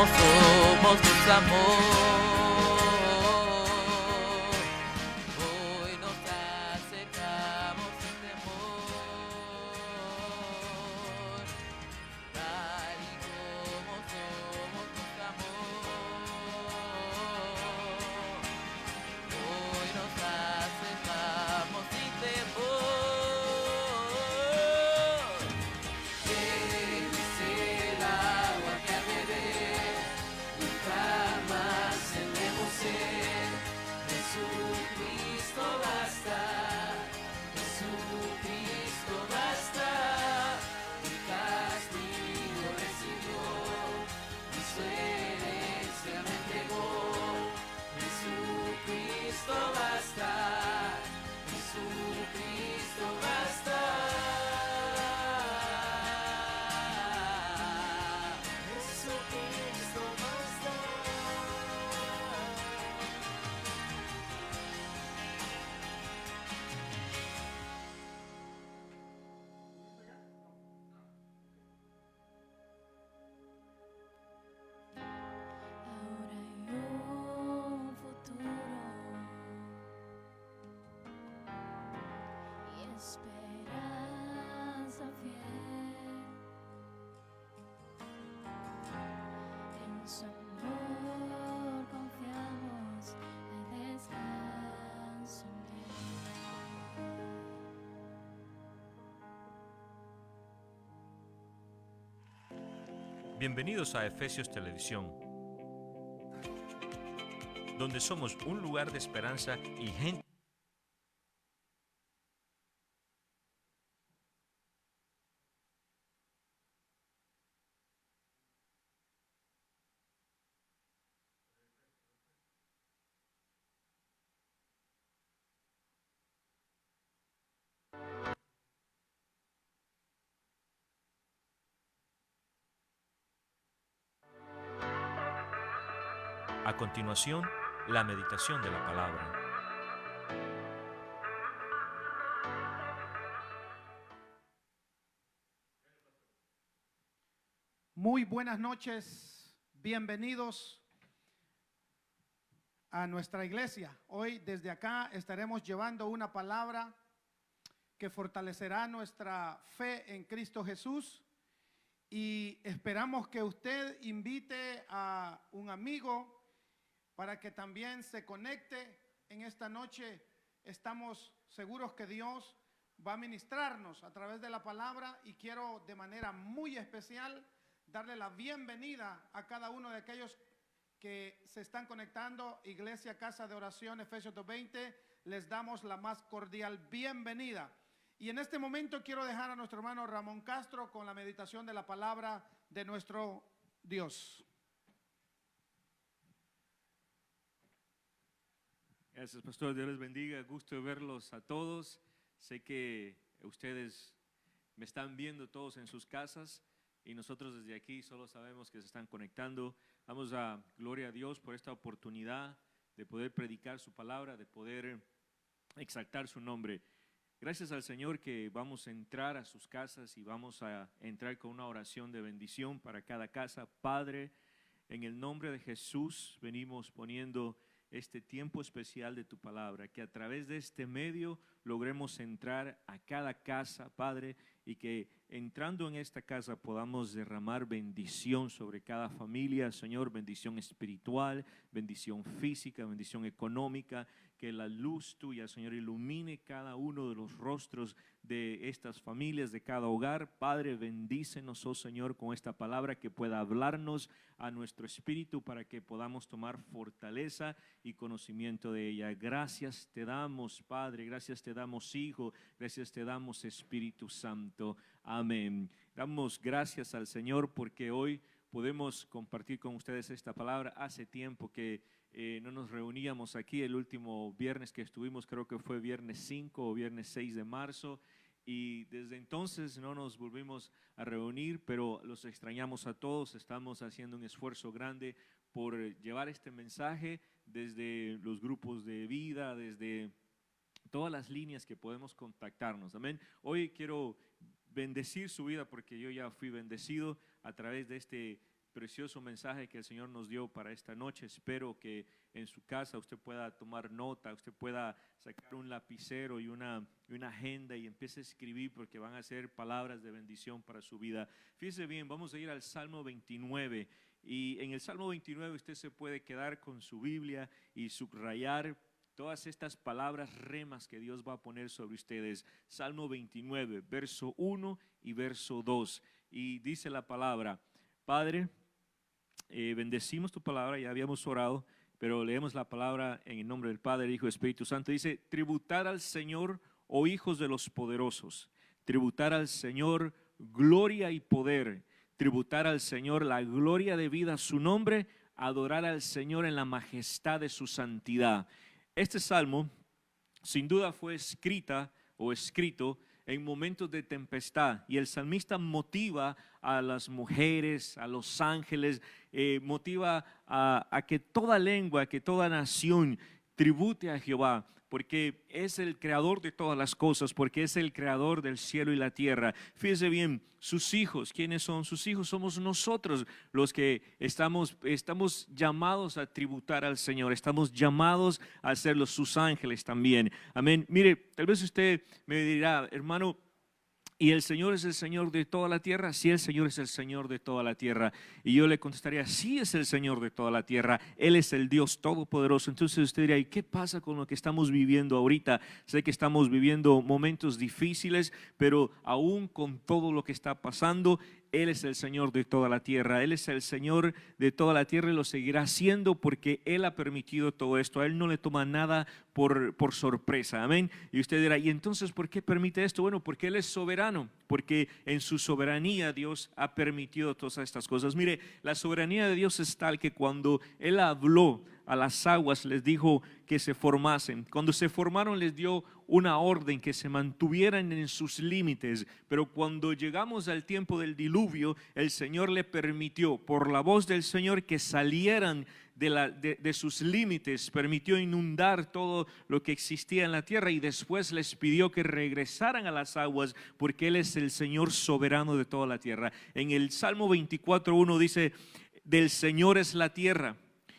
somos luz, amor. Hoy nos acercamos sin temor, tal y como somos luz, amor. Hoy nos acercamos sin temor. Él es el agua que al beber nunca más tendremos sed. Jesucristo basta, Jesucristo basta. Mi castigo recibió, mi su herencia me entregó. Jesucristo basta, Jesucristo basta. Jesucristo basta. Ahora hay un futuro y esperanza fiel. En su amor confiamos, hay descanso en Bienvenidos a Efesios Televisión, donde somos un lugar de esperanza y gente. A continuación, la meditación de la palabra. Muy buenas noches, bienvenidos a nuestra iglesia. Hoy desde acá estaremos llevando una palabra que fortalecerá nuestra fe en Cristo Jesús y esperamos que usted invite a un amigo para que también se conecte en esta noche. Estamos seguros que Dios va a ministrarnos a través de la palabra y quiero de manera muy especial darle la bienvenida a cada uno de aquellos que se están conectando. Iglesia Casa de Oración Efesios 2:20, les damos la más cordial bienvenida. Y en este momento quiero dejar a nuestro hermano Ramón Castro con la meditación de la palabra de nuestro Dios. Gracias, pastor. Dios les bendiga. Gusto de verlos a todos. Sé que ustedes me están viendo todos en sus casas y nosotros desde aquí solo sabemos que se están conectando. Damos a gloria a Dios por esta oportunidad de poder predicar su palabra, de poder exaltar su nombre. Gracias al Señor que vamos a entrar a sus casas y vamos a entrar con una oración de bendición para cada casa. Padre, en el nombre de Jesús venimos poniendo este tiempo especial de tu palabra, que a través de este medio logremos entrar a cada casa, Padre, y que entrando en esta casa podamos derramar bendición sobre cada familia, Señor, bendición espiritual, bendición física, bendición económica, que la luz tuya, Señor, ilumine cada uno de los rostros de estas familias, de cada hogar. Padre, bendícenos, oh Señor, con esta palabra que pueda hablarnos a nuestro espíritu para que podamos tomar fortaleza y conocimiento de ella. Gracias te damos, Padre, gracias te damos, Hijo, gracias te damos, Espíritu Santo. Amén. Damos gracias al Señor porque hoy podemos compartir con ustedes esta palabra. Hace tiempo que no nos reuníamos aquí. El último viernes que estuvimos, creo que fue viernes 5 o viernes 6 de marzo, y desde entonces no nos volvimos a reunir, pero los extrañamos a todos. Estamos haciendo un esfuerzo grande por llevar este mensaje desde los grupos de vida, desde todas las líneas que podemos contactarnos. Amén. Hoy quiero bendecir su vida porque yo ya fui bendecido a través de este precioso mensaje que el Señor nos dio para esta noche. Espero que en su casa usted pueda tomar nota, usted pueda sacar un lapicero y una agenda y empiece a escribir, porque van a ser palabras de bendición para su vida. Fíjese bien, vamos a ir al Salmo 29. Y en el Salmo 29 usted se puede quedar con su Biblia y subrayar todas estas palabras remas que Dios va a poner sobre ustedes. Salmo 29, verso 1 y verso 2. Y dice la palabra: Padre, bendecimos tu palabra, ya habíamos orado, pero leemos la palabra en el nombre del Padre, Hijo y Espíritu Santo. Dice: tributar al Señor, oh hijos de los poderosos, tributar al Señor gloria y poder, tributar al Señor la gloria debida a su nombre, adorar al Señor en la majestad de su santidad. Este salmo sin duda fue escrito en momentos de tempestad, y el salmista motiva a las mujeres, a los ángeles, motiva a que toda lengua, que toda nación tribute a Jehová, porque es el creador de todas las cosas, porque es el creador del cielo y la tierra. Fíjese bien, sus hijos, ¿quiénes son? Sus hijos somos nosotros los que estamos llamados a tributar al Señor, estamos llamados a ser sus ángeles también. Amén. Mire, tal vez usted me dirá: hermano, ¿y el Señor es el Señor de toda la tierra? Sí, el Señor es el Señor de toda la tierra. Y yo le contestaría: sí, es el Señor de toda la tierra. Él es el Dios todopoderoso. Entonces usted diría: ¿y qué pasa con lo que estamos viviendo ahorita? Sé que estamos viviendo momentos difíciles, pero aún con todo lo que está pasando, Él es el Señor de toda la tierra. Él es el Señor de toda la tierra y lo seguirá siendo, porque Él ha permitido todo esto. A Él no le toma nada por sorpresa. Amén. Y usted dirá: ¿y entonces por qué permite esto? Bueno, porque Él es soberano, porque en su soberanía Dios ha permitido todas estas cosas. Mire, la soberanía de Dios es tal que cuando Él habló a las aguas, les dijo que se formasen. Cuando se formaron, les dio una orden que se mantuvieran en sus límites. Pero cuando llegamos al tiempo del diluvio, el Señor le permitió, por la voz del Señor, que salieran de sus límites, permitió inundar todo lo que existía en la tierra, y después les pidió que regresaran a las aguas, porque Él es el Señor soberano de toda la tierra. En el Salmo 24:1 dice: del Señor es la tierra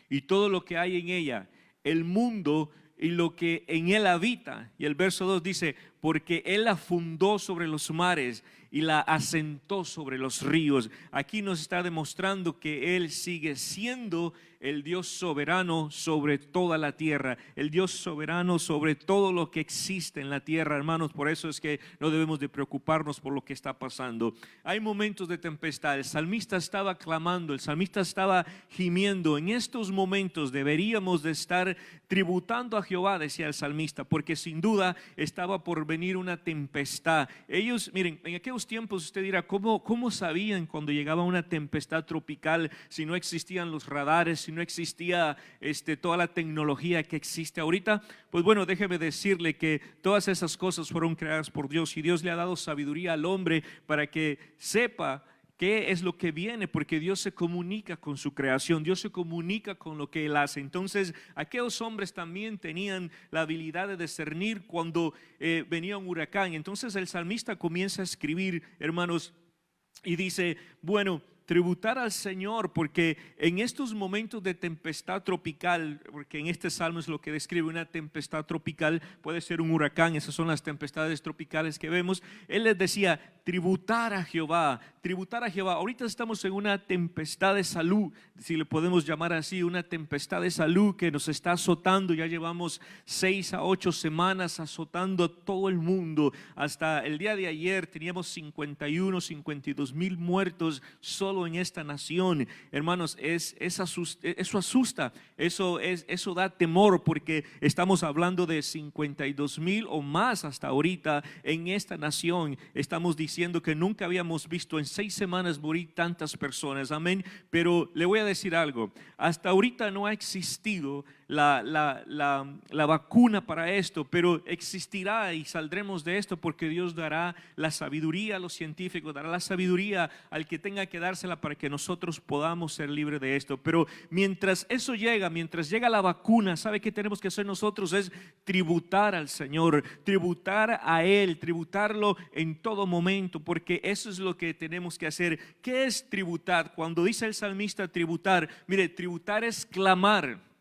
y todo lo que hay en ella, el mundo y lo que en él habita. Y el verso 2 dice: porque Él la fundó sobre los mares y la asentó sobre los ríos. Aquí nos está demostrando que Él sigue siendo el Dios soberano sobre toda la tierra, el Dios soberano sobre todo lo que existe en la tierra, hermanos. Por eso es que no debemos de preocuparnos por lo que está pasando. Hay momentos de tempestad. El salmista estaba clamando, el salmista estaba gimiendo. En estos momentos deberíamos de estar tributando a Jehová, decía el salmista, porque sin duda estaba por venir una tempestad. Ellos, miren, en aquellos tiempos usted dirá: ¿cómo sabían cuando llegaba una tempestad tropical si no existían los radares, si no existía toda la tecnología que existe ahorita? Pues bueno, déjeme decirle que todas esas cosas fueron creadas por Dios, y Dios le ha dado sabiduría al hombre para que sepa qué es lo que viene, porque Dios se comunica con su creación, Dios se comunica con lo que Él hace. Entonces aquellos hombres también tenían la habilidad de discernir cuando venía un huracán. Entonces el salmista comienza a escribir, hermanos, y dice: bueno, tributar al Señor, porque en estos momentos de tempestad tropical, porque en este salmo es lo que describe una tempestad tropical, puede ser un huracán, esas son las tempestades tropicales que vemos. Él les decía: tributar a Jehová, tributar a Jehová. Ahorita estamos en una tempestad de salud, si le podemos llamar así, una tempestad de salud que nos está azotando. Ya llevamos 6 a 8 semanas azotando a todo el mundo. Hasta el día de ayer teníamos 52 mil muertos solo en esta nación. Hermanos, eso asusta, eso da temor, porque estamos hablando de 52,000 o más hasta ahorita en esta nación. Estamos diciendo que nunca habíamos visto en 6 semanas morir tantas personas. Amén. Pero le voy a decir algo: hasta ahorita no ha existido la vacuna para esto, pero existirá y saldremos de esto porque Dios dará la sabiduría a los científicos, dará la sabiduría al que tenga que dársela para que nosotros podamos ser libres de esto. Pero mientras eso llega, mientras llega la vacuna, ¿sabe qué tenemos que hacer nosotros? Es tributar al Señor, tributar a Él, tributarlo en todo momento, porque eso es lo que tenemos que hacer. ¿Qué es tributar? Cuando dice el salmista tributar, mire, tributar es clamar.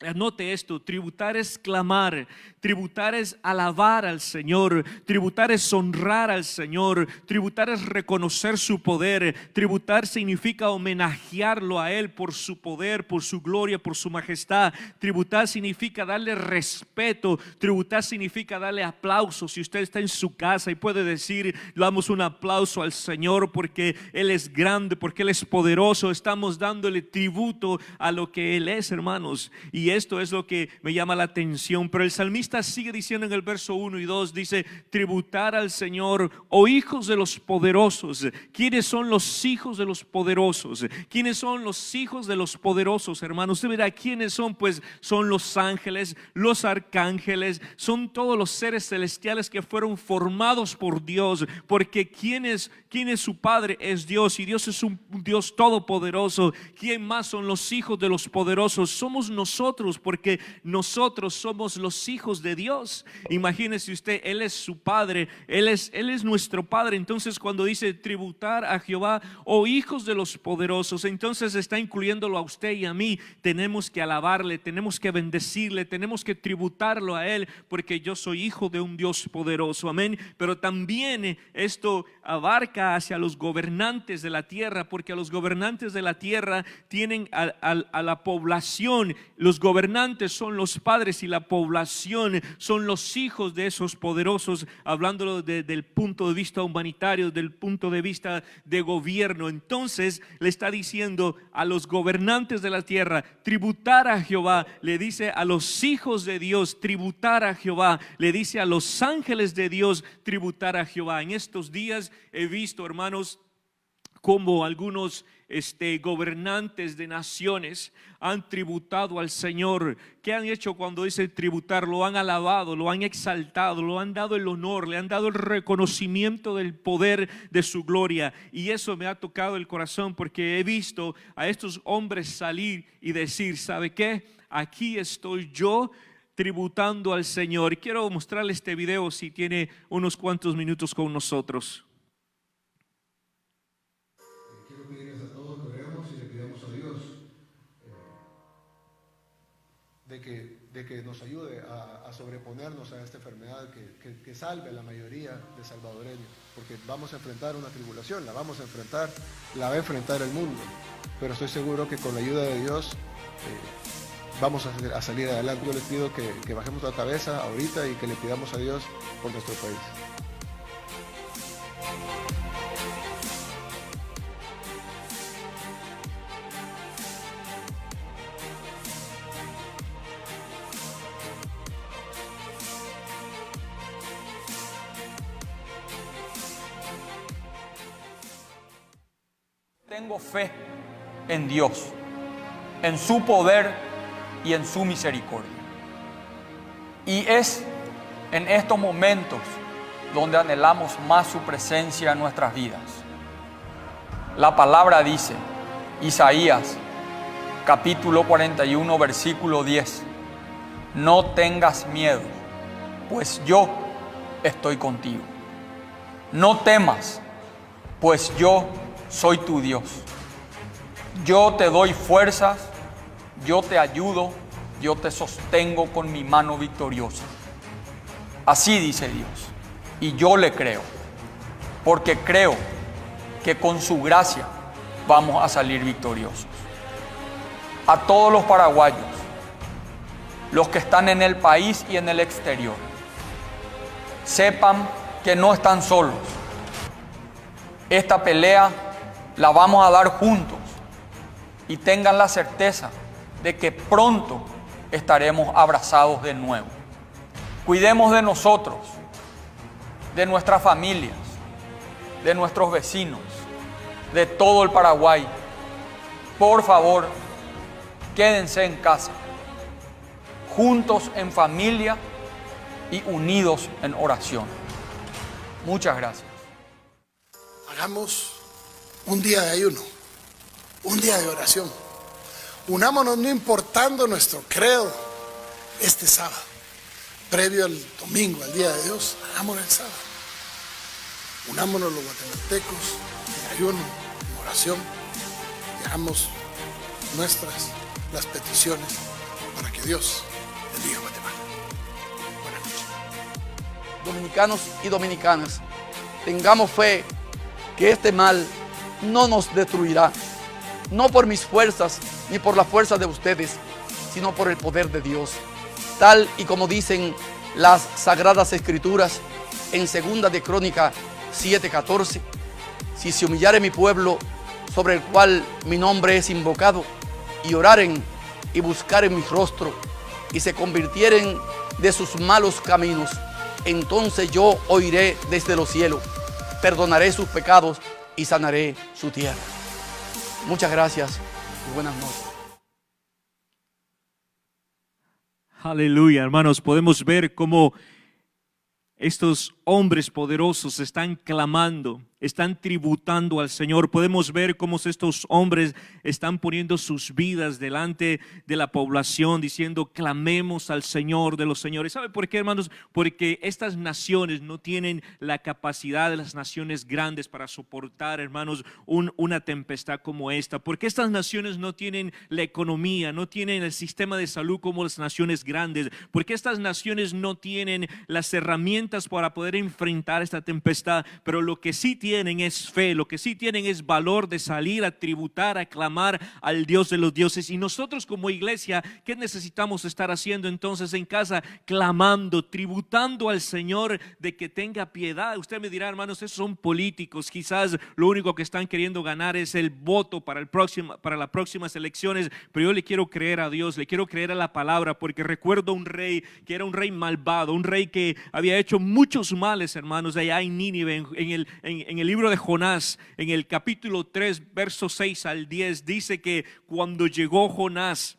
Anote esto, tributar es clamar, tributar es alabar al Señor, tributar es honrar al Señor, tributar es reconocer su poder, tributar significa homenajearlo a Él por su poder, por su gloria, por su majestad. Tributar significa darle respeto, tributar significa darle aplauso. Si usted está en su casa y puede decir, le damos un aplauso al Señor porque Él es grande, porque Él es poderoso, estamos dándole tributo a lo que Él es, hermanos. Y esto es lo que me llama la atención. Pero el salmista sigue diciendo en el verso 1 y 2, dice, tributar al Señor, oh hijos de los poderosos. ¿Quiénes son los hijos de los poderosos? ¿Quiénes son los hijos de los poderosos, hermanos? Usted verá quiénes son, pues son los ángeles, los arcángeles, son todos los seres celestiales que fueron formados por Dios, porque ¿quién es su Padre? Es Dios, y Dios es un Dios todopoderoso. ¿Quién más son los hijos de los poderosos? Somos nosotros, porque nosotros somos los hijos de Dios. Imagínese usted, Él es su Padre, Él es nuestro Padre. Entonces cuando dice tributar a Jehová, oh hijos de los poderosos, entonces está incluyéndolo a usted y a mí. Tenemos que alabarle, tenemos que bendecirle, tenemos que tributarlo a Él, porque yo soy hijo de un Dios poderoso, amén. Pero también esto abarca hacia los gobernantes de la tierra, porque a los gobernantes de la tierra tienen a la población. Los gobernantes son los padres y la población son los hijos de esos poderosos, hablándolo desde el punto de vista humanitario, del punto de vista de gobierno. Entonces le está diciendo a los gobernantes de la tierra, tributar a Jehová. Le dice a los hijos de Dios, tributar a Jehová. Le dice a los ángeles de Dios, tributar a Jehová. En estos días he visto, hermanos, como algunos gobernantes de naciones han tributado al Señor. ¿Qué han hecho cuando dice tributar? Lo han alabado, lo han exaltado, lo han dado el honor, le han dado el reconocimiento del poder de su gloria. Y eso me ha tocado el corazón, porque he visto a estos hombres salir y decir, ¿sabe qué? Aquí estoy yo tributando al Señor. Quiero mostrarle este video si tiene unos cuantos minutos con nosotros. De que nos ayude a sobreponernos a esta enfermedad, que salve a la mayoría de salvadoreños, porque vamos a enfrentar una tribulación, la vamos a enfrentar, la va a enfrentar el mundo, pero estoy seguro que con la ayuda de Dios vamos a salir adelante. Yo les pido que bajemos la cabeza ahorita y que le pidamos a Dios por nuestro país. Tengo fe en Dios, en su poder y en su misericordia. Y es en estos momentos donde anhelamos más su presencia en nuestras vidas. La palabra dice, Isaías capítulo 41 versículo 10, no tengas miedo, pues yo estoy contigo. No temas, pues yo soy tu Dios. Yo te doy fuerzas, yo te ayudo, yo te sostengo con mi mano victoriosa. Así dice Dios, y yo le creo, porque creo que con su gracia vamos a salir victoriosos. A todos los paraguayos, los que están en el país y en el exterior, sepan que no están solos. Esta pelea la vamos a dar juntos y tengan la certeza de que pronto estaremos abrazados de nuevo. Cuidemos de nosotros, de nuestras familias, de nuestros vecinos, de todo el Paraguay. Por favor, quédense en casa. juntos en familia y unidos en oración. Muchas gracias. Hagamos un día de ayuno, un día de oración. Unámonos no importando nuestro credo este sábado, previo al domingo, al día de Dios. Hagámoslo el sábado. Unámonos los guatemaltecos en ayuno, en oración, y hagamos nuestras las peticiones para que Dios bendiga a Guatemala. Buenas noches. Dominicanos y dominicanas, tengamos fe que este mal no nos destruirá, no por mis fuerzas ni por la fuerza de ustedes, sino por el poder de Dios, tal y como dicen las Sagradas Escrituras en 2 de Crónica 7:14. Si se humillare mi pueblo, sobre el cual mi nombre es invocado, y oraren y buscaren mi rostro, y se convirtieren de sus malos caminos, entonces yo oiré desde los cielos, perdonaré sus pecados y sanaré su tierra. Muchas gracias y buenas noches. Aleluya, hermanos, podemos ver cómo estos hombres poderosos están clamando, están tributando al Señor. Podemos ver cómo estos hombres están poniendo sus vidas delante de la población, diciendo: clamemos al Señor de los señores. ¿Sabe por qué, hermanos? Porque estas naciones no tienen la capacidad de las naciones grandes para soportar, hermanos, una tempestad como esta. Porque estas naciones no tienen la economía, no tienen el sistema de salud como las naciones grandes. Porque estas naciones no tienen las herramientas para poder enfrentar esta tempestad. Pero lo que sí tienen es fe, lo que sí tienen es valor de salir a tributar, a clamar al Dios de los dioses. Y nosotros como iglesia, ¿qué necesitamos estar haciendo entonces en casa? Clamando, tributando al Señor de que tenga piedad. Usted me dirá: hermanos, esos son políticos, quizás lo único que están queriendo ganar es el voto para las próximas elecciones. Pero yo le quiero creer a Dios, le quiero creer a la palabra, porque recuerdo un rey que era un rey malvado, un rey que había hecho muchos males, hermanos, allá en Nínive. En el libro de Jonás, en el capítulo 3, versos 6 al 10, dice que cuando llegó Jonás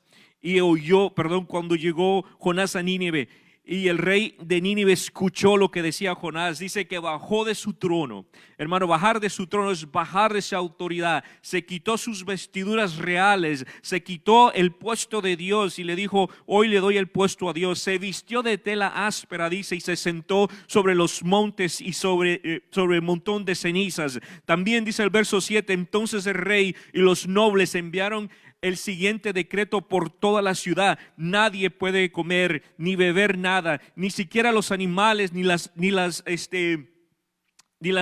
a Nínive, y el rey de Nínive escuchó lo que decía Jonás, dice que bajó de su trono. Hermano, bajar de su trono es bajar de esa autoridad. Se quitó sus vestiduras reales, se quitó el puesto de Dios y le dijo: hoy le doy el puesto a Dios. Se vistió de tela áspera, dice, y se sentó sobre los montes y sobre el montón de cenizas. También dice el verso 7, entonces el rey y los nobles enviaron el siguiente decreto por toda la ciudad: nadie puede comer ni beber nada, ni siquiera los animales, ni las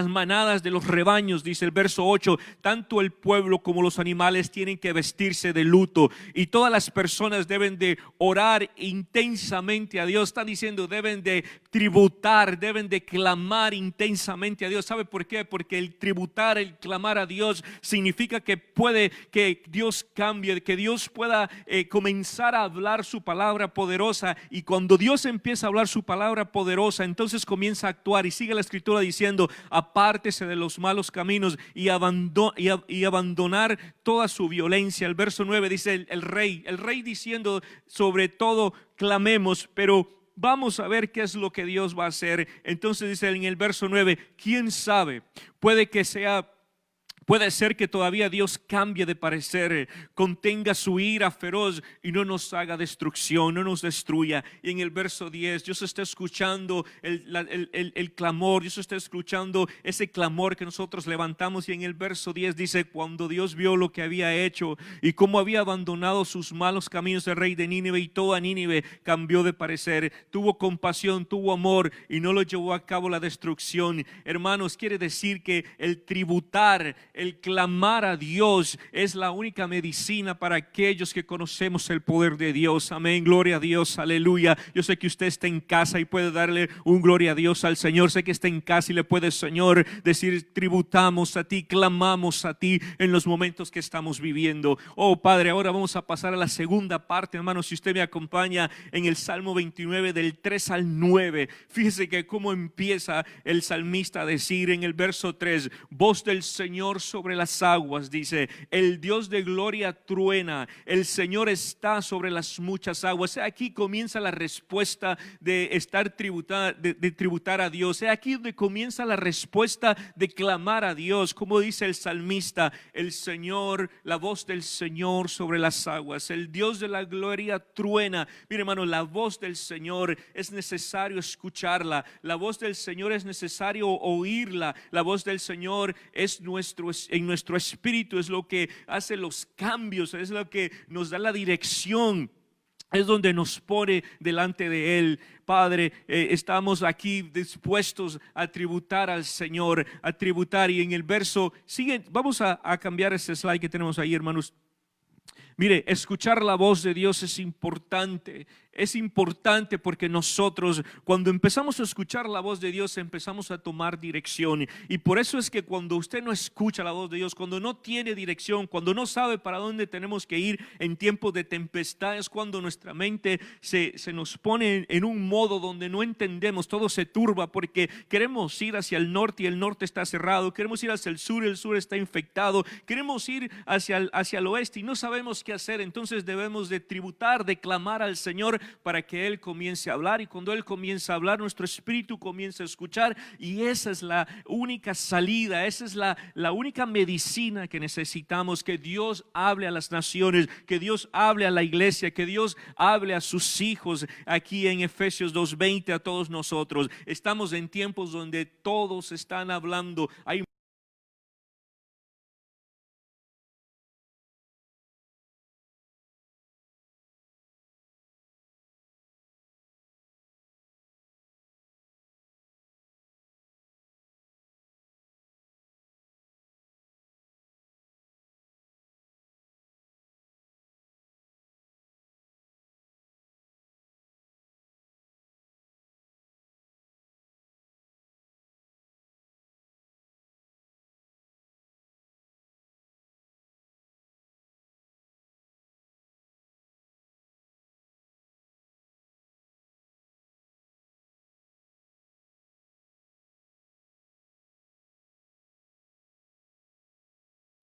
manadas de los rebaños. Dice el verso 8, tanto el pueblo como los animales tienen que vestirse de luto, y todas las personas deben de orar intensamente a Dios. Está diciendo, deben de tributar, deben de clamar intensamente a Dios. ¿Sabe por qué? Porque el tributar, el clamar a Dios significa que puede que Dios cambie, que Dios pueda comenzar a hablar su palabra poderosa, y cuando Dios empieza a hablar su palabra poderosa, entonces comienza a actuar. Y sigue la escritura diciendo: apártese de los malos caminos y abandonar toda su violencia. El verso 9 dice el rey diciendo: sobre todo clamemos. Pero vamos a ver qué es lo que Dios va a hacer. Entonces dice en el verso 9: quién sabe, puede ser que todavía Dios cambie de parecer, contenga su ira feroz y no nos haga destrucción, no nos destruya. Y en el verso 10, Dios está escuchando el clamor, Dios está escuchando ese clamor que nosotros levantamos. Y en el verso 10 dice: cuando Dios vio lo que había hecho y cómo había abandonado sus malos caminos el rey de Nínive, y toda Nínive cambió de parecer, tuvo compasión, tuvo amor y no lo llevó a cabo la destrucción. Hermanos, quiere decir que el tributar, el clamar a Dios es la única medicina para aquellos que conocemos el poder de Dios. Amén, gloria a Dios, aleluya. Yo sé que usted está en casa y puede darle un gloria a Dios al Señor. Sé que está en casa y le puede, Señor, decir: tributamos a ti, clamamos a ti en los momentos que estamos viviendo. Oh Padre, ahora vamos a pasar a la segunda parte, hermanos. Si usted me acompaña en el Salmo 29 del 3 al 9, fíjese que cómo empieza el salmista a decir en el verso 3: voz del Señor sobre las aguas, dice, el Dios de gloria truena, el Señor está sobre las muchas aguas. Aquí comienza la respuesta de tributar a Dios. Aquí donde comienza la respuesta de clamar a Dios, como dice el salmista, el Señor, la voz del Señor sobre las aguas, el Dios de la gloria truena. Mire, hermano, la voz del Señor es necesario escucharla, la voz del Señor es necesario oírla, la voz del Señor es en nuestro espíritu, es lo que hace los cambios, es lo que nos da la dirección, es donde nos pone delante de Él. Padre, estamos aquí dispuestos a tributar al Señor, a tributar. Y en el verso siguiente, vamos a cambiar este slide que tenemos ahí, hermanos. Mire, escuchar la voz de Dios es importante. Es importante porque nosotros, cuando empezamos a escuchar la voz de Dios, empezamos a tomar dirección. Y por eso es que cuando usted no escucha la voz de Dios, cuando no tiene dirección, cuando no sabe para dónde tenemos que ir en tiempos de tempestad, es cuando nuestra mente se nos pone en un modo donde no entendemos, todo se turba porque queremos ir hacia el norte y el norte está cerrado, queremos ir hacia el sur está infectado, queremos ir hacia el oeste y no sabemos qué hacer. Entonces debemos de tributar, de clamar al Señor para que Él comience a hablar, y cuando Él comienza a hablar, nuestro espíritu comienza a escuchar, y esa es la única salida, esa es la única medicina que necesitamos, que Dios hable a las naciones, que Dios hable a la iglesia, que Dios hable a sus hijos. Aquí en Efesios 2:20 a todos nosotros, estamos en tiempos donde todos están hablando, hay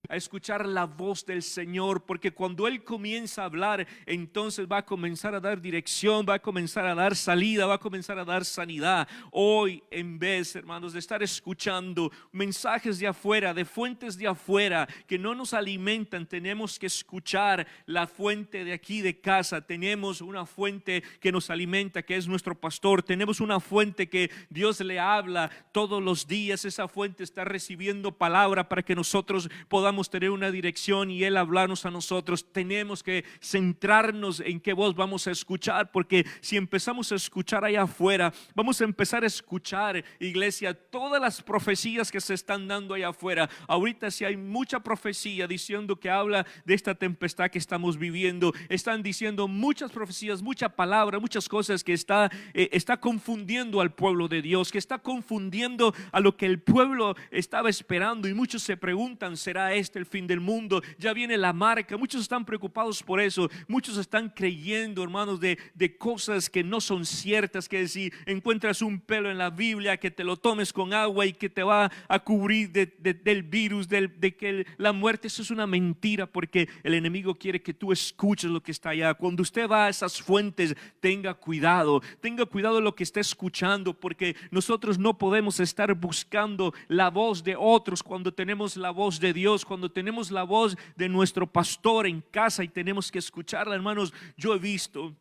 a escuchar la voz del Señor, porque cuando Él comienza a hablar, entonces va a comenzar a dar dirección, va a comenzar a dar salida, va a comenzar a dar sanidad. Hoy, en vez, hermanos, de estar escuchando mensajes de afuera, de fuentes de afuera que no nos alimentan, tenemos que escuchar la fuente de aquí de casa. Tenemos una fuente que nos alimenta, que es nuestro pastor. Tenemos una fuente que Dios le habla todos los días. Esa fuente está recibiendo palabra para que nosotros podamos tener una dirección y Él hablarnos a nosotros. Tenemos que centrarnos en qué voz vamos a escuchar, porque si empezamos a escuchar allá afuera, vamos a empezar a escuchar, iglesia, todas las profecías que se están dando allá afuera. Ahorita si hay mucha profecía diciendo que habla de esta tempestad que estamos viviendo, están diciendo muchas profecías, mucha palabra, muchas cosas que está confundiendo al pueblo de Dios, que está confundiendo a lo que el pueblo estaba esperando, y muchos se preguntan, ¿será el fin del mundo? Ya viene la marca. Muchos están preocupados por eso. Muchos están creyendo, hermanos, de cosas que no son ciertas, que si encuentras un pelo en la Biblia, que te lo tomes con agua y que te va a cubrir del virus, de que la muerte. Eso es una mentira, porque el enemigo quiere que tú escuches lo que está allá. Cuando usted va a esas fuentes, tenga cuidado de lo que está escuchando, porque nosotros no podemos estar buscando la voz de otros cuando tenemos la voz de Dios, cuando tenemos la voz de nuestro pastor en casa y tenemos que escucharla. Hermanos, yo he visto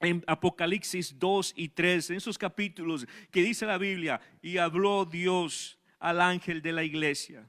en Apocalipsis 2 y 3, en esos capítulos, que dice la Biblia: y habló Dios al ángel de la iglesia.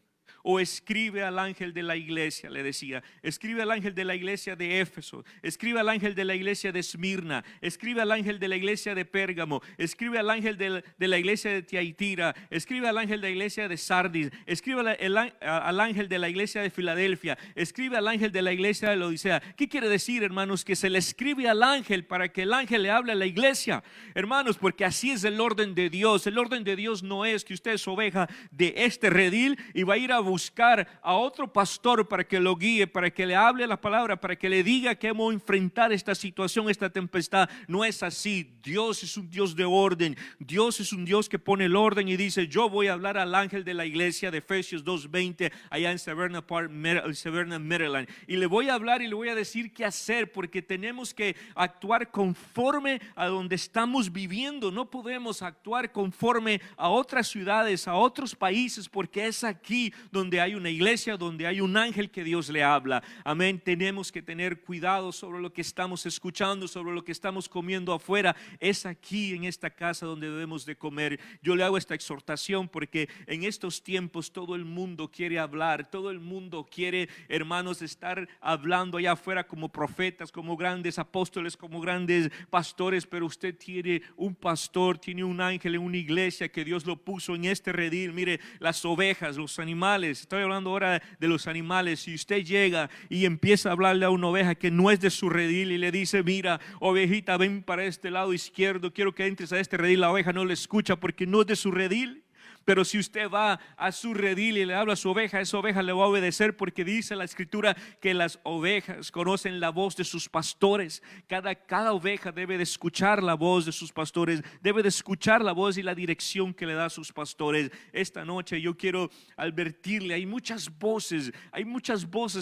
O escribe al ángel de la iglesia, le decía, escribe al ángel de la iglesia de Éfeso, escribe al ángel de la iglesia de Esmirna, escribe al ángel de la iglesia de Pérgamo, escribe al ángel de la iglesia de Tiatira, escribe al ángel de la iglesia de Sardis, escribe al ángel de la iglesia de Filadelfia, escribe al ángel de la iglesia de Laodicea. ¿Qué quiere decir, hermanos? Que se le escribe al ángel para que el ángel le hable a la iglesia, hermanos, porque así es el orden de Dios. El orden de Dios no es que usted es oveja de este redil y va a ir a buscar buscar a otro pastor para que lo guíe, para que le hable la palabra, para que le diga que hemos de enfrentar esta situación, esta tempestad. No es así. Dios es un Dios de orden. Dios es un Dios que pone el orden y dice: yo voy a hablar al ángel de la iglesia de Efesios 2:20 allá en Severna Park, Maryland, y le voy a hablar y le voy a decir qué hacer, porque tenemos que actuar conforme a donde estamos viviendo. No podemos actuar conforme a otras ciudades, a otros países, porque es aquí donde hay una iglesia, donde hay un ángel que Dios le habla. Amén. Tenemos que tener cuidado sobre lo que estamos escuchando, sobre lo que estamos comiendo afuera. Es aquí en esta casa donde debemos de comer. Yo le hago esta exhortación porque en estos tiempos todo el mundo quiere hablar, todo el mundo quiere, hermanos, estar hablando allá afuera como profetas, como grandes apóstoles, como grandes pastores, pero usted tiene un pastor, tiene un ángel en una iglesia que Dios lo puso en este redil. Mire, las ovejas, los animales, estoy hablando ahora de los animales. Si usted llega y empieza a hablarle a una oveja que no es de su redil y le dice: mira, ovejita, ven para este lado izquierdo, quiero que entres a este redil, la oveja no le escucha porque no es de su redil. Pero si usted va a su redil y le habla a su oveja, esa oveja le va a obedecer, porque dice la escritura que las ovejas conocen la voz de sus pastores. Cada oveja debe de escuchar la voz de sus pastores, debe de escuchar la voz y la dirección que le da a sus pastores. Esta noche yo quiero advertirle: hay muchas voces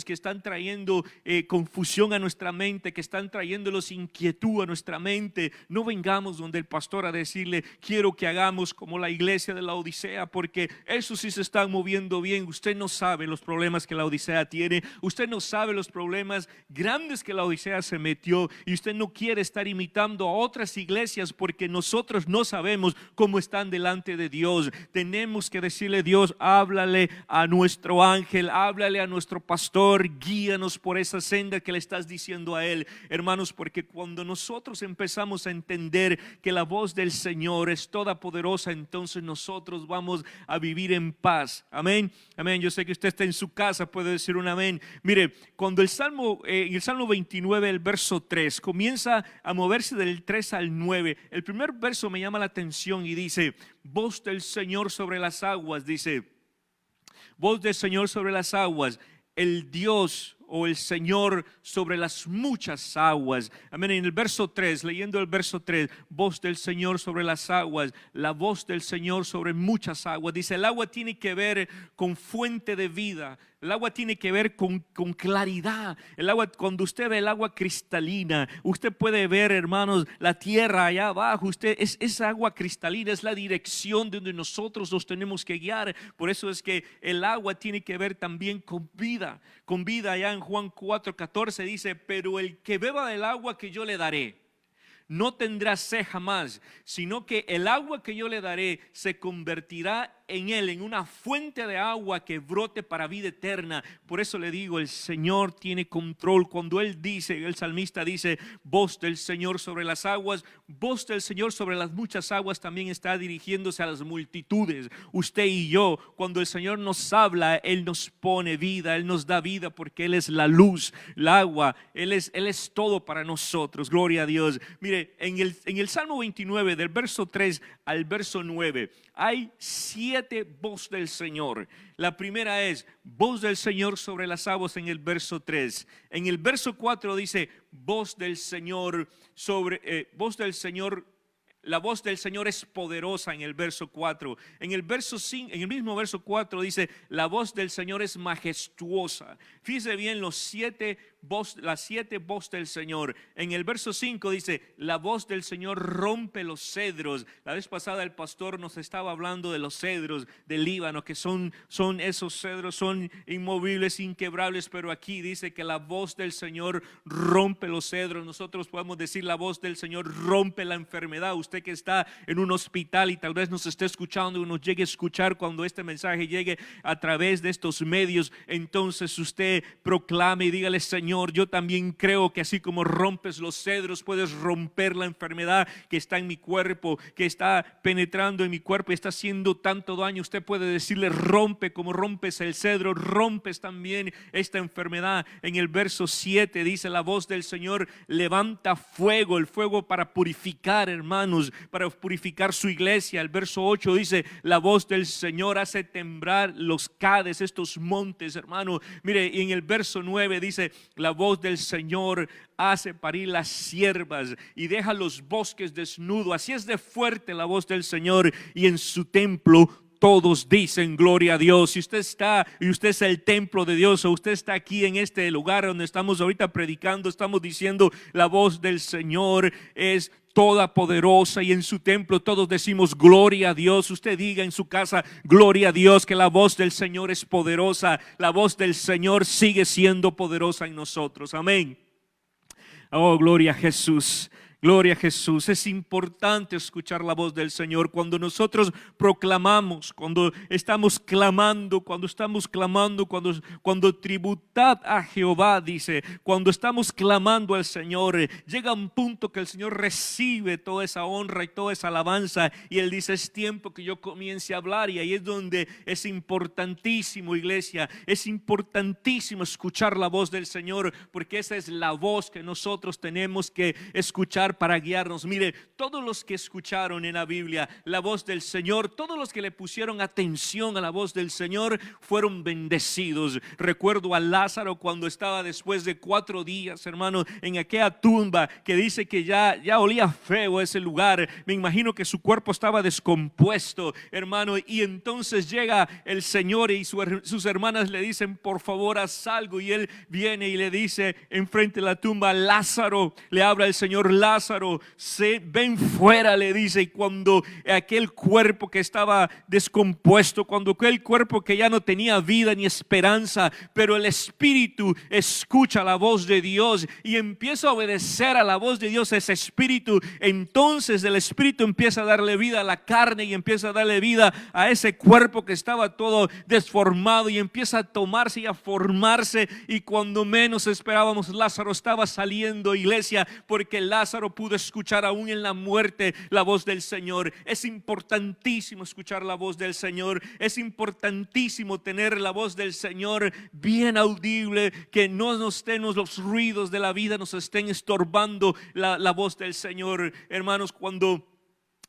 que están trayendo confusión a nuestra mente, que están trayéndolos inquietud a nuestra mente. No vengamos donde el pastor a decirle: quiero que hagamos como la iglesia de la Odisea, porque eso sí se está moviendo bien. Usted no sabe los problemas que la Odisea tiene, usted no sabe los problemas grandes que la Odisea se metió, y usted no quiere estar imitando a otras iglesias porque nosotros no sabemos cómo están delante de Dios. Tenemos que decirle: Dios, háblale a nuestro ángel, háblale a nuestro pastor, guíanos por esa senda que le estás diciendo a él. Hermanos, porque cuando nosotros empezamos a entender que la voz del Señor es toda poderosa, entonces nosotros vamos a vivir en paz. Amén, amén. Yo sé que usted está en su casa, puede decir un amén. Mire, cuando el Salmo 29, el verso 3 comienza a moverse del 3 al 9, el primer verso me llama la atención y dice: voz del Señor sobre las aguas. Dice: voz del Señor sobre las aguas, el Dios o el Señor sobre las muchas aguas. Amén. En el verso 3, leyendo el verso 3, voz del Señor sobre las aguas, la voz del Señor sobre muchas aguas. Dice: el agua tiene que ver con fuente de vida. El agua tiene que ver con claridad. El agua, cuando usted ve el agua cristalina, usted puede ver, hermanos, la tierra allá abajo. Esa agua cristalina es la dirección de donde nosotros nos tenemos que guiar. Por eso es que el agua tiene que ver también con vida. Con vida. Allá en Juan 4:14 dice: pero el que beba del agua que yo le daré no tendrá sed jamás, sino que el agua que yo le daré se convertirá en él, en una fuente de agua que brote para vida eterna. Por eso le digo, el Señor tiene control. Cuando Él dice, el salmista dice: voz del Señor sobre las aguas, voz del Señor sobre las muchas aguas, también está dirigiéndose a las multitudes. Usted y yo, cuando el Señor nos habla, Él nos pone vida, Él nos da vida, porque Él es la luz, el agua, Él es todo para nosotros. Gloria a Dios. Mire, en el Salmo 29, del verso 3 al verso 9, hay 7 voz del Señor. La primera es voz del Señor sobre las aguas en el verso 3. En el verso 4 dice voz del Señor sobre voz del Señor. La voz del Señor es poderosa en el verso 4. En el verso 5, en el mismo verso 4 dice: la voz del Señor es majestuosa. Fíjese bien las 7 voces del Señor. En el verso 5 dice: la voz del Señor rompe los cedros. La vez pasada el pastor nos estaba hablando de los cedros del Líbano, que son esos cedros, son inmovibles, inquebrables, pero aquí dice que la voz del Señor rompe los cedros. Nosotros podemos decir: la voz del Señor rompe la enfermedad. Usted que está en un hospital y tal vez nos esté escuchando y nos llegue a escuchar cuando este mensaje llegue a través de estos medios, entonces usted proclame y dígale: Señor, Señor, yo también creo que así como rompes los cedros, puedes romper la enfermedad que está en mi cuerpo, que está penetrando en mi cuerpo y está haciendo tanto daño. Usted puede decirle, rompe como rompes el cedro, rompes también esta enfermedad. En el verso 7 dice, la voz del Señor levanta fuego, el fuego para purificar, hermanos, para purificar su iglesia. El verso 8 dice, la voz del Señor hace temblar los cades, estos montes, hermano. Mire, y en el verso 9 dice, la voz del Señor hace parir las ciervas y deja los bosques desnudos. Así es de fuerte la voz del Señor, y en su templo todos dicen gloria a Dios. Si usted está y usted es el templo de Dios, o usted está aquí en este lugar donde estamos ahorita predicando, estamos diciendo, la voz del Señor es toda poderosa, y en su templo todos decimos gloria a Dios. Usted diga en su casa, gloria a Dios, que la voz del Señor es poderosa. La voz del Señor sigue siendo poderosa en nosotros. Amén. Oh, gloria a Jesús. Gloria a Jesús. Es importante escuchar la voz del Señor cuando nosotros proclamamos, cuando estamos clamando, cuando tributad a Jehová, dice, cuando estamos clamando al Señor, llega un punto que el Señor recibe toda esa honra y toda esa alabanza, y Él dice, es tiempo que yo comience a hablar. Y ahí es donde es importantísimo, iglesia, es importantísimo escuchar la voz del Señor, porque esa es la voz que nosotros tenemos que escuchar para guiarnos. Mire, todos los que escucharon en la Biblia la voz del Señor, todos los que le pusieron atención a la voz del Señor, fueron bendecidos. Recuerdo a Lázaro cuando estaba después de 4 días, hermano, en aquella tumba, que dice que ya olía feo ese lugar. Me imagino que su cuerpo estaba descompuesto, hermano, y entonces llega el Señor y sus hermanas le dicen, por favor, haz algo. Y él viene y le dice enfrente de la tumba, Lázaro, le habla el Señor, Lázaro, ven fuera, le dice. Y cuando aquel cuerpo que estaba descompuesto, cuando aquel cuerpo que ya no tenía vida ni esperanza, pero el espíritu escucha la voz de Dios y empieza a obedecer a la voz de Dios, ese espíritu, entonces el espíritu empieza a darle vida a la carne y empieza a darle vida a ese cuerpo que estaba todo desformado, y empieza a tomarse y a formarse. Y cuando menos esperábamos, Lázaro estaba saliendo, iglesia, porque Lázaro pudo escuchar aún en la muerte la voz del Señor. Es importantísimo escuchar la voz del Señor. Es importantísimo tener la voz del Señor bien audible, que no nos estén los ruidos de la vida, nos estén estorbando la voz del Señor. Hermanos, cuando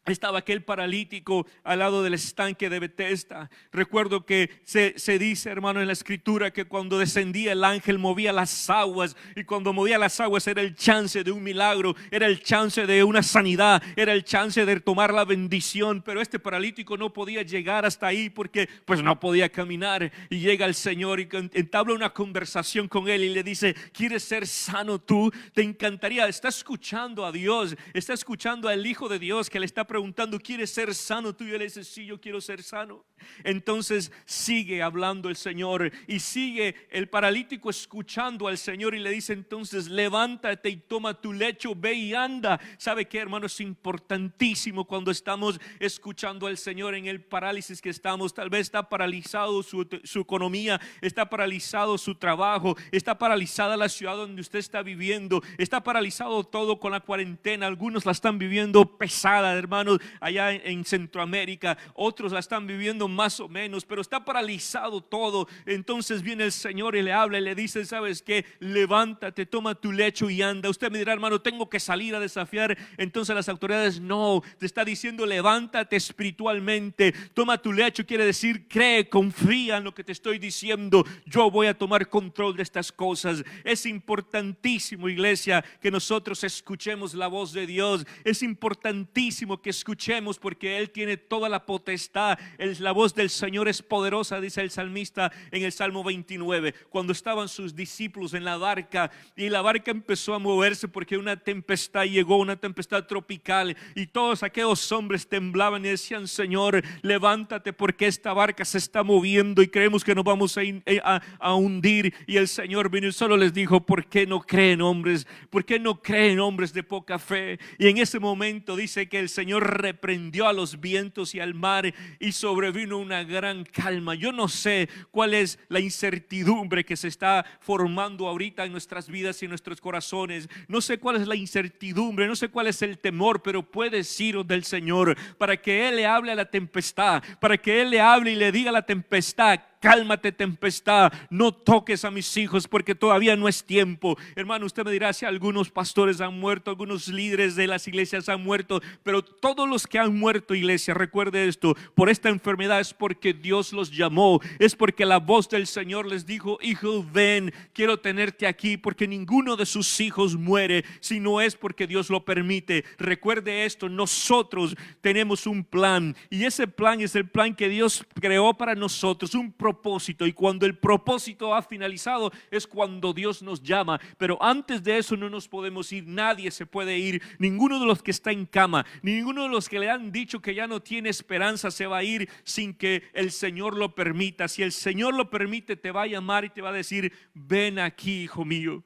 estaba aquel paralítico al lado del estanque de Betesda, recuerdo que se dice, hermano, en la escritura, que cuando descendía el ángel movía las aguas, y cuando movía las aguas era el chance de un milagro, era el chance de una sanidad, era el chance de tomar la bendición. Pero este paralítico no podía llegar hasta ahí porque pues no podía caminar, y llega el Señor y entabla una conversación con él y le dice, ¿quieres ser sano tú? ¿Te encantaría? Está escuchando a Dios, está escuchando al Hijo de Dios que le está preguntando, ¿quieres ser sano tú? Y él dice, sí, yo quiero ser sano. Entonces sigue hablando el Señor, y sigue el paralítico escuchando al Señor, y le dice entonces, levántate y toma tu lecho, ve y anda. ¿Sabe qué, hermano? Es importantísimo cuando estamos escuchando al Señor en el parálisis que estamos. Tal vez está paralizado su economía, está paralizado su trabajo, está paralizada la ciudad donde usted está viviendo, está paralizado todo con la cuarentena. Algunos la están viviendo pesada, hermano, allá en Centroamérica, otros la están viviendo más o menos, pero está paralizado todo. Entonces viene el Señor y le habla y le dice, ¿sabes qué? Levántate, toma tu lecho y anda. Usted me dirá, hermano, tengo que salir a desafiar entonces las autoridades. No, te está diciendo, levántate espiritualmente, toma tu lecho. Quiere decir, cree, confía en lo que te estoy diciendo, yo voy a tomar control de estas cosas. Es importantísimo, iglesia, que nosotros escuchemos la voz de Dios. Es importantísimo que escuchemos, porque Él tiene toda la potestad. La voz del Señor es poderosa, dice el salmista en el Salmo 29. Cuando estaban sus discípulos en la barca, y la barca empezó a moverse porque una tempestad llegó, una tempestad tropical, y todos aquellos hombres temblaban y decían, Señor, levántate, porque esta barca se está moviendo y creemos que nos vamos a hundir. Y el Señor vino y solo les dijo, ¿por qué no creen, hombres? ¿Por qué no creen, hombres de poca fe? Y en ese momento dice que el Señor reprendió a los vientos y al mar, y sobrevino vino una gran calma. Yo no sé cuál es la incertidumbre que se está formando ahorita en nuestras vidas y en nuestros corazones. No sé cuál es la incertidumbre, no sé cuál es el temor, pero puedes ir del Señor para que Él le hable a la tempestad, para que Él le hable y le diga a la tempestad: cálmate, tempestad, no toques a mis hijos porque todavía no es tiempo. Hermano, usted me dirá si algunos pastores han muerto, algunos líderes de las iglesias han muerto, pero todos los que han muerto, iglesia, recuerde esto, por esta enfermedad es porque Dios los llamó, es porque la voz del Señor les dijo: hijo, ven, quiero tenerte aquí, porque ninguno de sus hijos muere si no es porque Dios lo permite. Recuerde esto, nosotros tenemos un plan, y ese plan es el plan que Dios creó para nosotros, un propósito, y cuando el propósito ha finalizado es cuando Dios nos llama. Pero antes de eso no nos podemos ir, nadie se puede ir, ninguno de los que está en cama, ninguno de los que le han dicho que ya no tiene esperanza se va a ir sin que el Señor lo permita. Si el Señor lo permite, te va a llamar y te va a decir: ven aquí, hijo mío.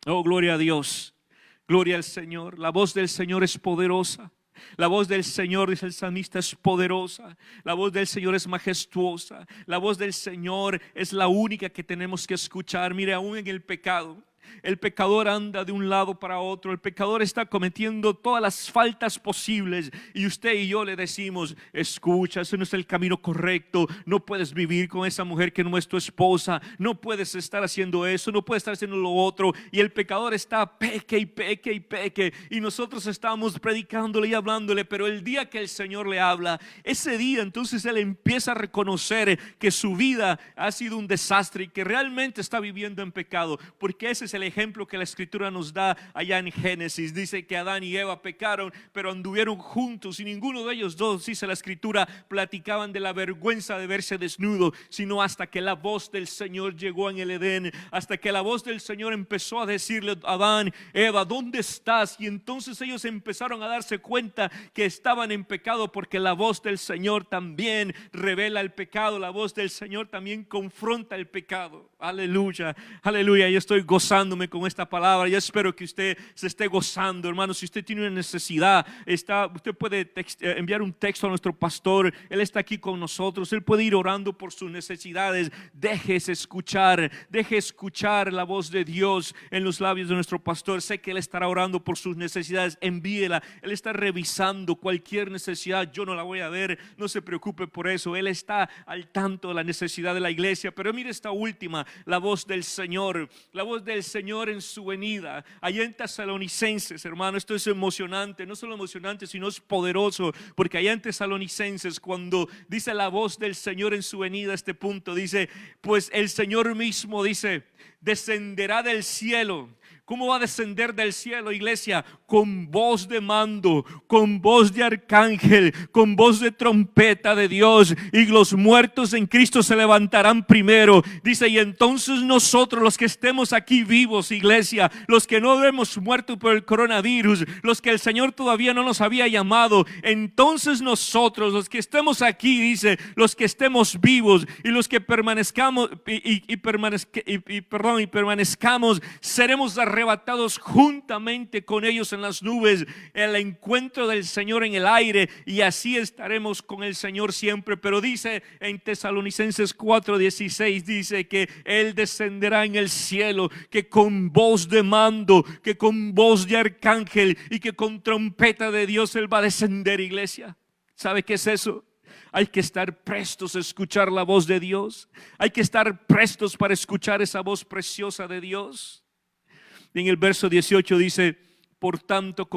Oh, gloria a Dios, gloria al Señor. La voz del Señor es poderosa. La voz del Señor, dice el salmista, es poderosa. La voz del Señor es majestuosa. La voz del Señor es la única que tenemos que escuchar. Mire, aún en el pecado, el pecador anda de un lado para otro, el pecador está cometiendo todas las faltas posibles, y usted y yo le decimos: escucha, ese no es el camino correcto, no puedes vivir con esa mujer que no es tu esposa, no puedes estar haciendo eso, no puedes estar haciendo lo otro, y el pecador está peque y peque y peque, y nosotros estamos predicándole y hablándole. Pero el día que el Señor le habla, ese día entonces él empieza a reconocer que su vida ha sido un desastre y que realmente está viviendo en pecado, porque ese es el ejemplo que la Escritura nos da allá en Génesis. Dice que Adán y Eva pecaron, pero anduvieron juntos, y ninguno de ellos dos, dice la Escritura, platicaban de la vergüenza de verse desnudo, sino hasta que la voz del Señor llegó en el Edén, hasta que la voz del Señor empezó a decirle: Adán, Eva, ¿dónde estás? Y entonces ellos empezaron a darse cuenta que estaban en pecado, porque la voz del Señor también revela el pecado, la voz del Señor también confronta el pecado. Aleluya, aleluya. Yo estoy gozándome con esta palabra. Yo espero que usted se esté gozando, hermano. Si usted tiene una necesidad, usted puede enviar un texto a nuestro pastor. Él está aquí con nosotros. Él puede ir orando por sus necesidades. Deje escuchar la voz de Dios en los labios de nuestro pastor. Sé que él estará orando por sus necesidades. Envíela. Él está revisando cualquier necesidad. Yo no la voy a ver, no se preocupe por eso. Él está al tanto de la necesidad de la iglesia. Pero mire esta última, la voz del Señor. La voz del Señor en su venida. Allá en Tesalonicenses, hermano, esto es emocionante. No solo emocionante, sino es poderoso, porque allá en Tesalonicenses, cuando dice la voz del Señor en su venida, este punto dice: pues el Señor mismo, dice, descenderá del cielo. ¿Cómo va a descender del cielo, iglesia? Con voz de mando, con voz de arcángel, con voz de trompeta de Dios, y los muertos en Cristo se levantarán primero. Dice: y entonces nosotros, los que estemos aquí vivos, iglesia, los que no hemos muerto por el coronavirus, los que el Señor todavía no nos había llamado, entonces nosotros, los que estemos aquí, dice, los que estemos vivos y los que permanezcamos permanezcamos, seremos arrebatados juntamente con ellos en las nubes, el encuentro del Señor en el aire, y así estaremos con el Señor siempre. Pero dice en Tesalonicenses 4:16, dice que Él descenderá en el cielo, que con voz de mando, que con voz de arcángel y que con trompeta de Dios Él va a descender, iglesia. ¿Sabe qué es eso? Hay que estar prestos a escuchar la voz de Dios. Hay que estar prestos para escuchar esa voz preciosa de Dios. En el verso 18 dice: por tanto,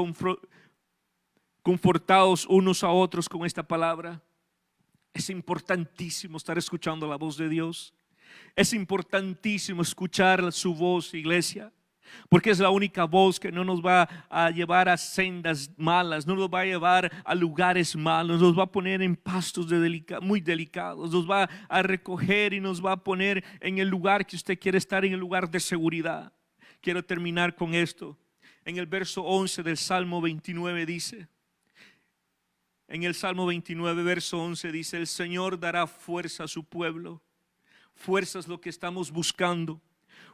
confortaos unos a otros con esta palabra. Es importantísimo estar escuchando la voz de Dios. Es importantísimo escuchar su voz, iglesia, porque es la única voz que no nos va a llevar a sendas malas, no nos va a llevar a lugares malos, nos va a poner en pastos muy delicados, nos va a recoger y nos va a poner en el lugar que usted quiere estar, en el lugar de seguridad. Quiero terminar con esto. En el verso 11 del Salmo 29 dice, en el Salmo 29 verso 11 dice: el Señor dará fuerza a su pueblo. Fuerza es lo que estamos buscando,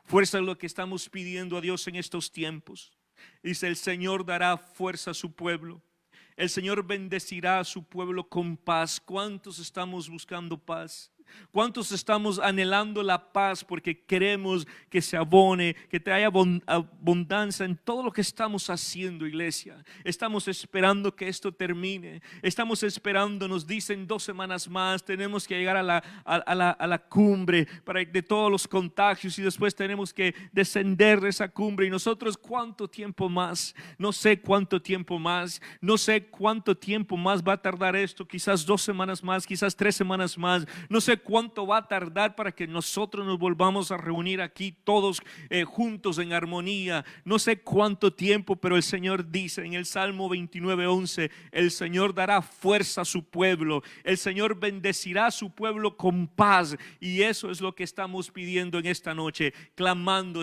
fuerza es lo que estamos pidiendo a Dios en estos tiempos. Dice: el Señor dará fuerza a su pueblo. El Señor bendecirá a su pueblo con paz. ¿Cuántos estamos buscando paz? ¿Cuántos estamos anhelando la paz porque queremos que se abone, que te haya abundancia en todo lo que estamos haciendo, iglesia? Estamos esperando que esto termine. Estamos esperando, nos dicen 2 semanas más, tenemos que llegar a la cumbre de todos los contagios y después tenemos que descender de esa cumbre. Y nosotros, ¿cuánto tiempo más? No sé cuánto tiempo más. No sé cuánto tiempo más va a tardar esto. Quizás 2 semanas más, quizás 3 semanas más. No sé cuánto va a tardar para que nosotros nos volvamos a reunir aquí todos juntos en armonía. No sé cuánto tiempo, pero el Señor dice en el Salmo 29:11, el Señor dará fuerza a su pueblo, el Señor bendecirá a su pueblo con paz. Y eso es lo que estamos pidiendo en esta noche, clamando.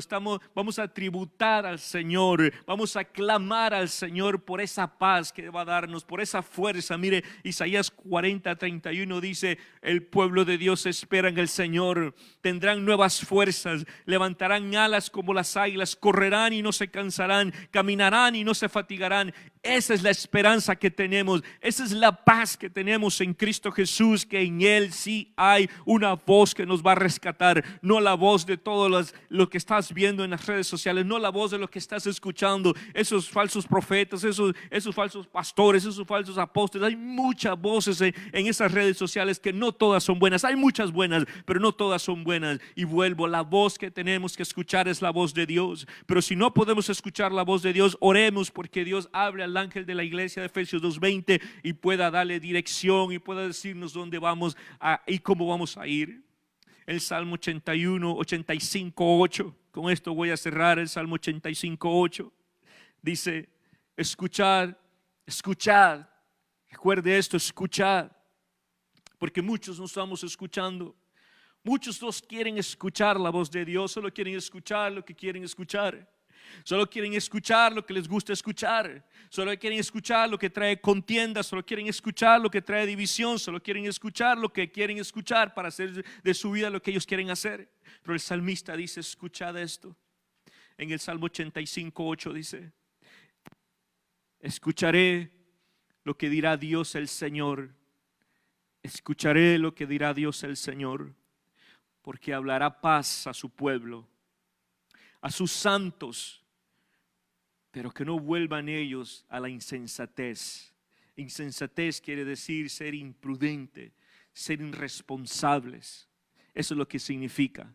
Vamos a tributar al Señor, vamos a clamar al Señor por esa paz que va a darnos, por esa fuerza. Mire, Isaías 40:31 dice, el pueblo de Dios espera en el Señor, tendrán nuevas fuerzas, levantarán alas como las águilas, correrán y no se cansarán, caminarán y no se fatigarán. Esa es la esperanza que tenemos, esa es la paz que tenemos en Cristo Jesús, que en Él sí hay una voz que nos va a rescatar, no la voz de todos lo que estás viendo en las redes sociales, no la voz de lo que estás escuchando, esos falsos profetas, esos falsos pastores, esos falsos apóstoles. Hay muchas voces en esas redes sociales que no todas son buenas, hay muchas buenas, pero no todas son buenas. Y vuelvo, la voz que tenemos que escuchar es la voz de Dios. Pero si no podemos escuchar la voz de Dios, oremos porque Dios hable al ángel de la iglesia de Efesios 2:20 y pueda darle dirección y pueda decirnos dónde vamos y cómo vamos a ir. El Salmo 85:8, con esto voy a cerrar. El Salmo 85:8 dice, escuchad, recuerde esto, escuchad, porque muchos no estamos escuchando. Muchos no quieren escuchar la voz de Dios, solo quieren escuchar lo que quieren escuchar. Solo quieren escuchar lo que les gusta escuchar. Solo quieren escuchar lo que trae contienda. Solo quieren escuchar lo que trae división. Solo quieren escuchar lo que quieren escuchar para hacer de su vida lo que ellos quieren hacer. Pero el salmista dice, escuchad esto. En el Salmo 85:8 dice, escucharé lo que dirá Dios el Señor. Escucharé lo que dirá Dios el Señor, porque hablará paz a su pueblo, a sus santos, pero que no vuelvan ellos a la insensatez. Insensatez quiere decir ser imprudente, ser irresponsables. Eso es lo que significa.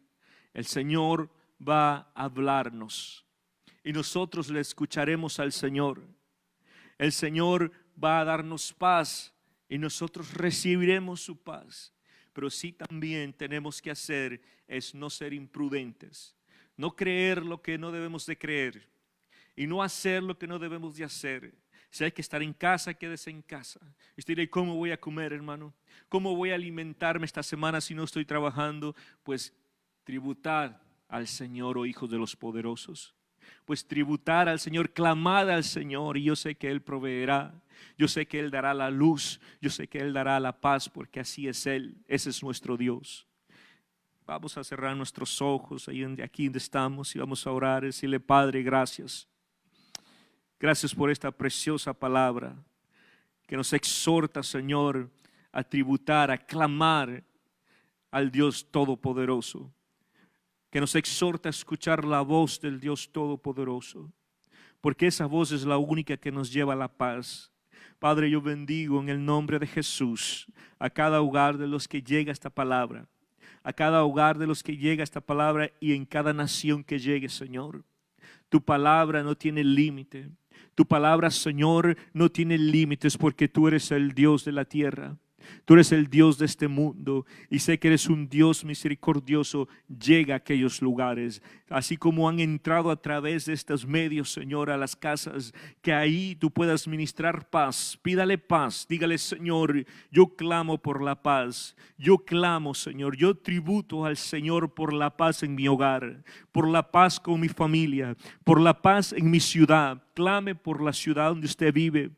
El Señor va a hablarnos y nosotros le escucharemos al Señor. El Señor va a darnos paz y nosotros recibiremos su paz. Pero sí también tenemos que hacer es no ser imprudentes, no creer lo que no debemos de creer y no hacer lo que no debemos de hacer. Si hay que estar en casa, quédese en casa. Y usted dirá, ¿cómo voy a comer, hermano? ¿Cómo voy a alimentarme esta semana si no estoy trabajando? Pues tributar al Señor, oh hijos de los poderosos. Pues tributar al Señor, clamad al Señor, y yo sé que Él proveerá. Yo sé que Él dará la luz, yo sé que Él dará la paz, porque así es Él, ese es nuestro Dios. Vamos a cerrar nuestros ojos aquí donde estamos y vamos a orar y decirle, Padre, gracias. Gracias por esta preciosa palabra que nos exhorta, Señor, a tributar, a clamar al Dios Todopoderoso. Que nos exhorta a escuchar la voz del Dios Todopoderoso, porque esa voz es la única que nos lleva a la paz. Padre, yo bendigo en el nombre de Jesús a cada hogar de los que llega esta palabra, a cada hogar de los que llega esta palabra y en cada nación que llegue, Señor. Tu palabra no tiene límite. Tu palabra, Señor, no tiene límites porque tú eres el Dios de la tierra. Tú eres el Dios de este mundo y sé que eres un Dios misericordioso. Llega a aquellos lugares, así como han entrado a través de estos medios, Señor, a las casas, que ahí tú puedas ministrar paz. Pídale paz, dígale, Señor, yo clamo por la paz. Yo clamo, Señor, yo tributo al Señor por la paz en mi hogar, por la paz con mi familia, por la paz en mi ciudad. Clame por la ciudad donde usted vive.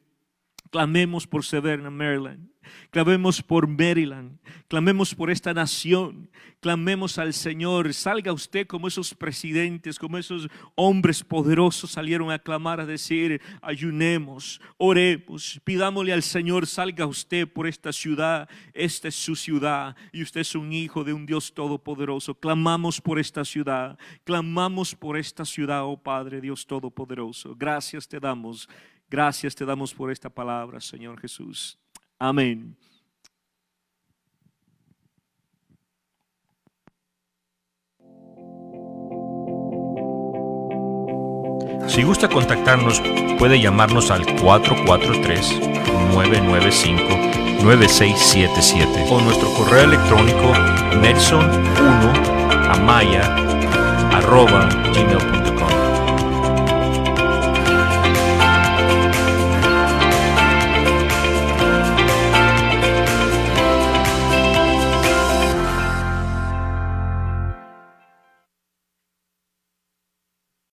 Clamemos por Severna, Maryland. Clamemos por Maryland. Clamemos por esta nación. Clamemos al Señor. Salga usted como esos presidentes, como esos hombres poderosos salieron a clamar, a decir: ayunemos, oremos, pidámosle al Señor. Salga usted por esta ciudad. Esta es su ciudad y usted es un hijo de un Dios todopoderoso. Clamamos por esta ciudad. Clamamos por esta ciudad, oh Padre Dios todopoderoso. Gracias te damos. Gracias te damos por esta palabra, Señor Jesús. Amén. Si gusta contactarnos, puede llamarnos al 443-995-9677 o nuestro correo electrónico nelson1amaya@gmail.com.